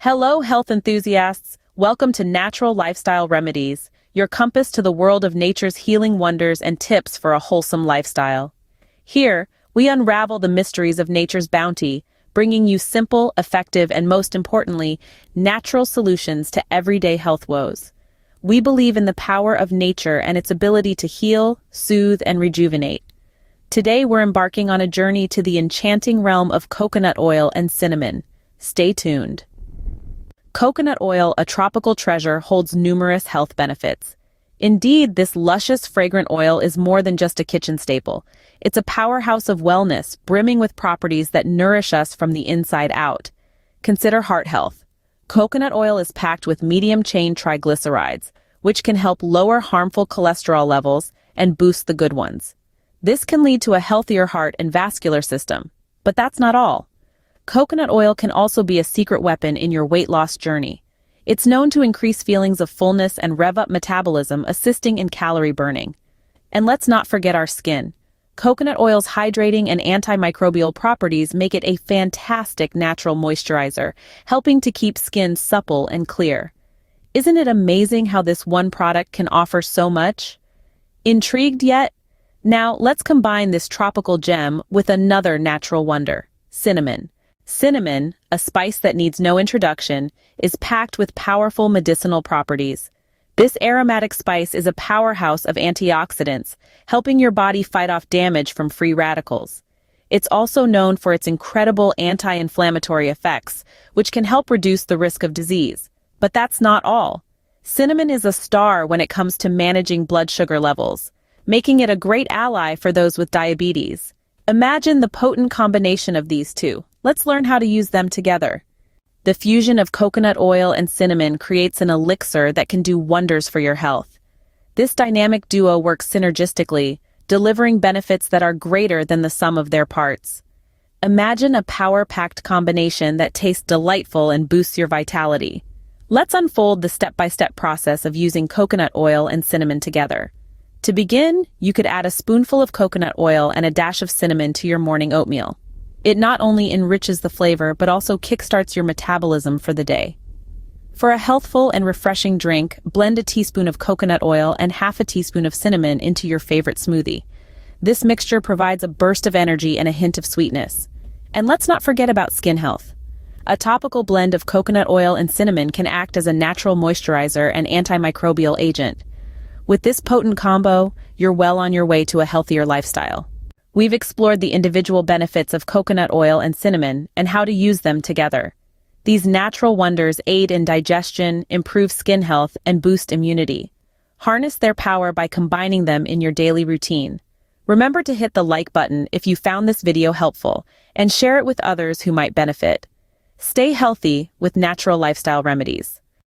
Hello, health enthusiasts. Welcome to Natural Lifestyle Remedies, your compass to the world of nature's healing wonders and tips for a wholesome lifestyle. Here, we unravel the mysteries of nature's bounty, bringing you simple, effective, and most importantly, natural solutions to everyday health woes. We believe in the power of nature and its ability to heal, soothe, and rejuvenate. Today, we're embarking on a journey to the enchanting realm of coconut oil and cinnamon. Stay tuned. Coconut oil, a tropical treasure, holds numerous health benefits. Indeed, this luscious, fragrant oil is more than just a kitchen staple. It's a powerhouse of wellness, brimming with properties that nourish us from the inside out. Consider heart health. Coconut oil is packed with medium-chain triglycerides, which can help lower harmful cholesterol levels and boost the good ones. This can lead to a healthier heart and vascular system. But that's not all. Coconut oil can also be a secret weapon in your weight loss journey. It's known to increase feelings of fullness and rev up metabolism, assisting in calorie burning. And let's not forget our skin. Coconut oil's hydrating and antimicrobial properties make it a fantastic natural moisturizer, helping to keep skin supple and clear. Isn't it amazing how this one product can offer so much? Intrigued yet? Now, let's combine this tropical gem with another natural wonder, cinnamon. Cinnamon, a spice that needs no introduction, is packed with powerful medicinal properties. This aromatic spice is a powerhouse of antioxidants, helping your body fight off damage from free radicals. It's also known for its incredible anti-inflammatory effects, which can help reduce the risk of disease. But that's not all. Cinnamon is a star when it comes to managing blood sugar levels, making it a great ally for those with diabetes. Imagine the potent combination of these two. Let's learn how to use them together. The fusion of coconut oil and cinnamon creates an elixir that can do wonders for your health. This dynamic duo works synergistically, delivering benefits that are greater than the sum of their parts. Imagine a power-packed combination that tastes delightful and boosts your vitality. Let's unfold the step-by-step process of using coconut oil and cinnamon together. To begin, you could add a spoonful of coconut oil and a dash of cinnamon to your morning oatmeal. It not only enriches the flavor, but also kickstarts your metabolism for the day. For a healthful and refreshing drink, blend a teaspoon of coconut oil and half a teaspoon of cinnamon into your favorite smoothie. This mixture provides a burst of energy and a hint of sweetness. And let's not forget about skin health. A topical blend of coconut oil and cinnamon can act as a natural moisturizer and antimicrobial agent. With this potent combo, you're well on your way to a healthier lifestyle. We've explored the individual benefits of coconut oil and cinnamon and how to use them together. These natural wonders aid in digestion, improve skin health, and boost immunity. Harness their power by combining them in your daily routine. Remember to hit the like button if you found this video helpful and share it with others who might benefit. Stay healthy with natural lifestyle remedies.